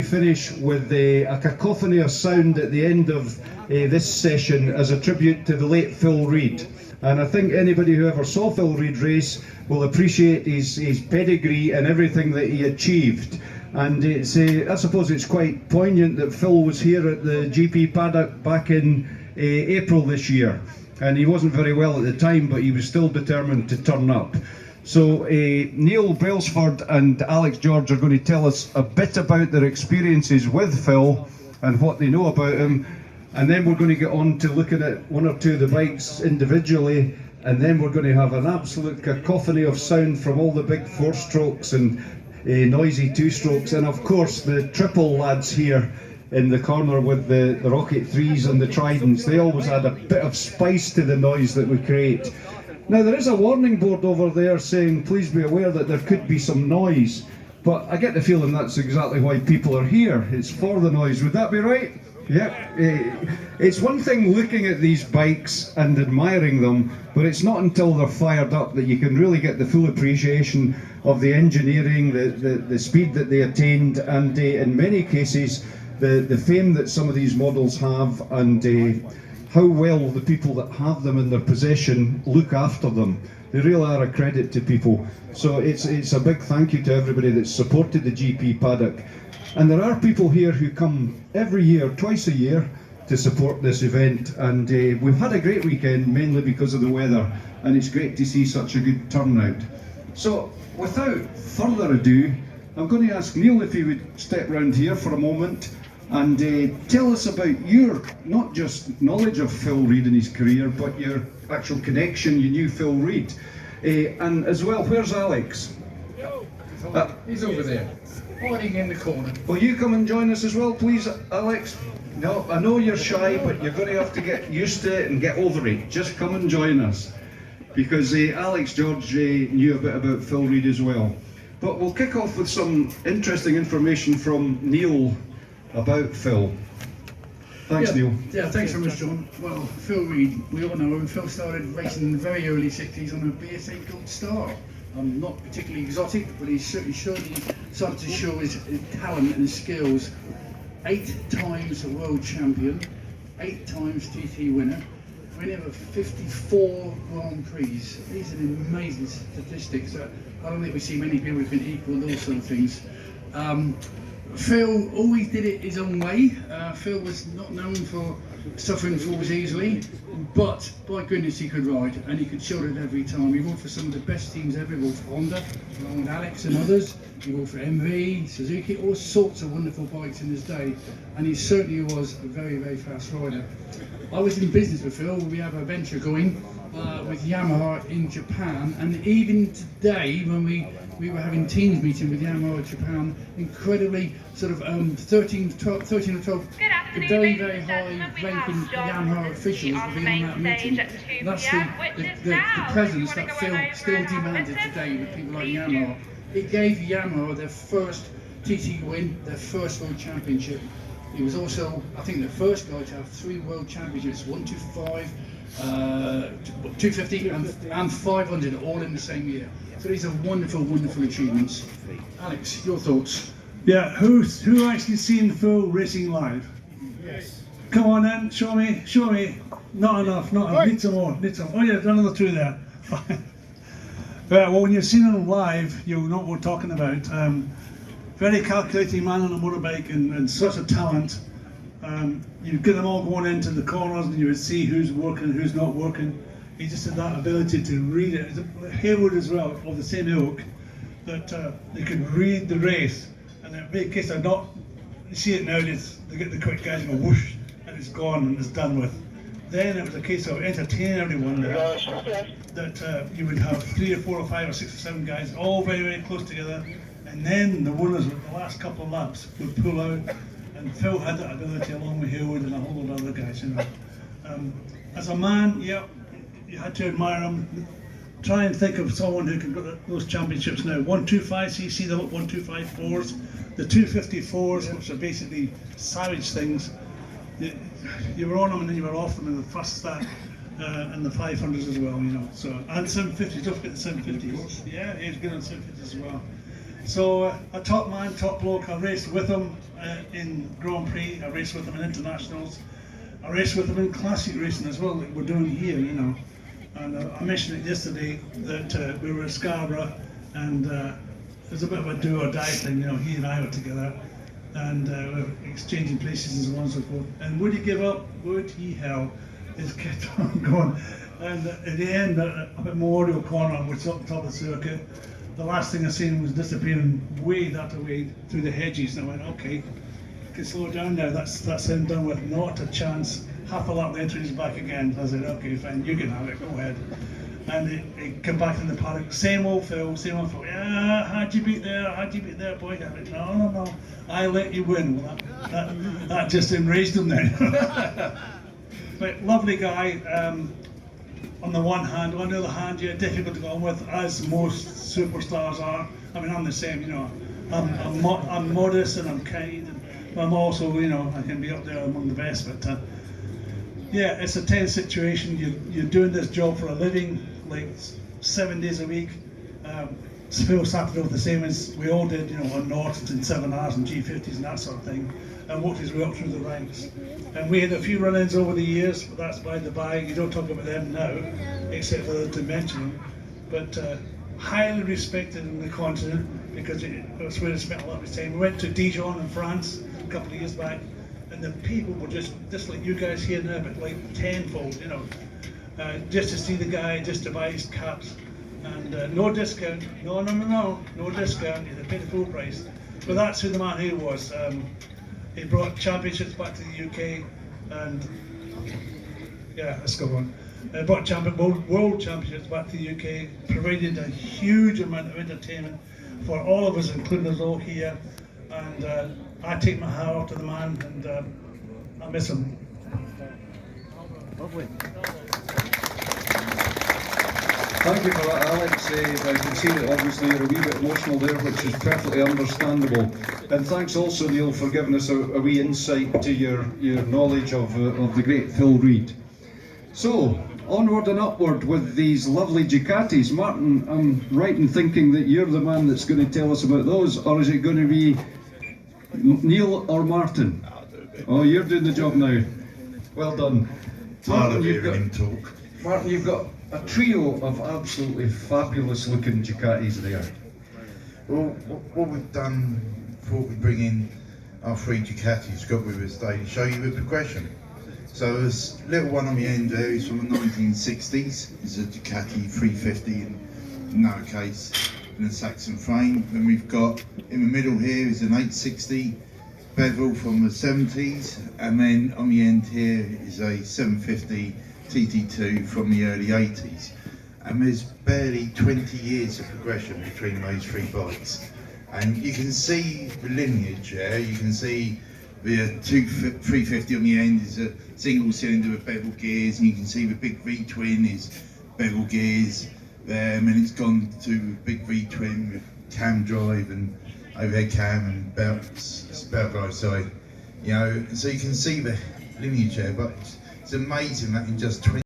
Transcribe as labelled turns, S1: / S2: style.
S1: Finish with a cacophony of sound at the end of this session as a tribute to the late Phil Reid. And I think anybody who ever saw Phil Reid race will appreciate his pedigree and everything that he achieved. And I suppose it's quite poignant that Phil was here at the GP paddock back in April this year. And he wasn't very well at the time, but he was still determined to turn up. So Neil Brailsford and AlexJ.S.George are going to tell us a bit about their experiences with Phil and what they know about him, and then we're going to get on to looking at one or two of the bikes individually, and then we're going to have an absolute cacophony of sound from all the big four-strokes and noisy two-strokes, and of course the triple lads here in the corner with the Rocket 3s and the Tridents. They always add a bit of spice to the noise that we create. Now there is a warning board over there saying please be aware that there could be some noise, but I get the feeling that's exactly why people are here. It's for the noise. Would that be right? Yeah. It's one thing looking at these bikes and admiring them, but it's not until they're fired up that you can really get the full appreciation of the engineering, the speed that they attained, and in many cases the fame that some of these models have, and how well the people that have them in their possession look after them. They really are a credit to people. So it's a big thank you to everybody that's supported the GP paddock. And there are people here who come every year, twice a year, to support this event. And we've had a great weekend, mainly because of the weather. And it's great to see such a good turnout. So without further ado, I'm going to ask Neil if he would step round here for a moment and tell us about your, not just knowledge of Phil Reid and his career, but your actual connection. You knew Phil Reid. And as well, where's Alex?
S2: He's over there, hiding in the corner.
S1: Will you come and join us as well, please, Alex? No, I know you're shy, but you're going to have to get used to it and get over it. Just come and join us. Because AlexJ.S.George knew a bit about Phil Reid as well. But we'll kick off with some interesting information from Neil about Phil. Thanks, Neil.
S2: Yeah, thanks very much, John. Well, Phil Reid, we all know him. Phil started racing in the very early 60s on a BSA Gold Star. Not particularly exotic, but he certainly started to show his talent and his skills. 8 times a world champion, 8 times TT winner, winner of 54 Grand Prix. These are amazing statistics. I don't think we see many people who can equal those sort of things. Phil always did it his own way. Phil was not known for suffering fools easily, but by goodness he could ride, and he could show it every time. He rode for some of the best teams ever. He rode for Honda, along with Alex and others. He rode for MV, Suzuki, all sorts of wonderful bikes in his day, and he certainly was a very, very fast rider. I was in business with Phil. We have a venture going with Yamaha in Japan, and even today when we were having teams meeting with Yamaha Japan, incredibly sort of 13 or 12 very, very high ranking Yamaha officials were being on that meeting. That's the presence that Phil still demanded today with people like Yamaha. It gave Yamaha their first TT win, their first world championship. He was also, I think, the first guy to have 3 world championships, 125, 250 and 500, all in the same year. So these are wonderful, wonderful achievements. Alex, your thoughts?
S3: Yeah, who actually seen Phil racing live?
S2: Yes.
S3: Come on then, show me. Not enough, need some more. Oh yeah, another 2 there. Fine. Well, when you've seen him live, you'll know what we're talking about. Very calculating man on a motorbike and such a talent. You'd get them all going into the corners and you would see who's working and who's not working. He just had that ability to read it. Haywood as well, of the same ilk, that they could read the race. And in case they're not, you see it nowadays, they get the quick guys and go whoosh, and it's gone and it's done with. Then it was a case of entertaining everyone there, that you would have 3 or 4 or 5 or 6 or 7 guys all very, very close together. And then the winners with the last couple of laps would pull out, and Phil had that ability along with Haywood and a whole lot of other guys, you know. As a man, yeah, you had to admire him. Try and think of someone who can get those championships now. 125cc, the 125.4s, the 254s, which are basically savage things. You were on them and then you were off them in the first that. And the 500s as well, you know. So, and 750s, don't forget the 750s. Yeah, he's good on 750s as well. So a top man, top bloke. I raced with him in Grand Prix. I raced with him in internationals. I raced with him in classic racing as well, like we're doing here, you know. And I mentioned it yesterday that we were at Scarborough, and it was a bit of a do or die thing, you know. He and I were together, and we were exchanging places and so on and so forth. And would he give up? Would he? Hell, just kept on going. And at the end, up at Memorial Corner, which is up the top of the circuit, the last thing I seen was disappearing way that away through the hedges. And I went, okay, can slow down now. That's him done with, not a chance. Half a lap later, he's back again. I said, okay, fine, you can have it, go ahead. And he came back in the paddock, same old Phil, same old Phil. Yeah, how'd you beat there, boy? I went, no, I let you win. Well, that just enraged him then. But lovely guy. On the one hand, on the other hand, yeah, difficult to go on with, as most superstars are. I mean, I'm the same, you know. I'm modest and I'm kind, and I'm also, you know, I can be up there among the best. But yeah, it's a tense situation. You're doing this job for a living, like 7 days a week. Phil started off the same as we all did, you know, on Nortons and 7Rs and G50s and that sort of thing, and worked his way up through the ranks. And we had a few run-ins over the years, but that's by the by. You don't talk about them now, except for to mention them. But highly respected in the continent, because that's where he spent a lot of his time. We went to Dijon in France a couple of years back, and the people were just like you guys here now, but like tenfold, you know. Just to see the guy, just to buy his caps. And no discount, no discount, you paid the full price. But that's who the man here was. He brought championships back to the UK, and yeah, let's go on. Brought world championships back to the UK, provided a huge amount of entertainment for all of us, including us all here. And I take my hat off to the man, and I miss him.
S4: Lovely.
S1: Thank you for that, Alex. I can see that obviously you're a wee bit emotional there, which is perfectly understandable. And thanks also, Neil, for giving us a wee insight to your knowledge of the great Phil Reid. So, onward and upward with these lovely Ducatis. Martin, I'm right in thinking that you're the man that's going to tell us about those, or is it going to be Neil or Martin? Oh, you're doing the job now. Well done.
S5: Tired of hearing him talk.
S1: Martin, you've got a trio of absolutely fabulous looking Ducatis there.
S5: Well, what we've done before we bring in our three Ducatis got with us today to show you the progression. So this little one on the end there is from the 1960s. It's a Ducati 350 in no case in a Saxon frame. Then we've got in the middle here is an 860 bevel from the 70s, and then on the end here is a 750 TT2 from the early 80s. And there's barely 20 years of progression between those three bikes. And you can see the lineage there. You can see the 350 on the end is a single cylinder with bevel gears, and you can see the big V-twin is bevel gears there, and then it's gone to big V-twin with cam drive and overhead cam and belt drive side. You know, so you can see the lineage there, but it's amazing that in just 20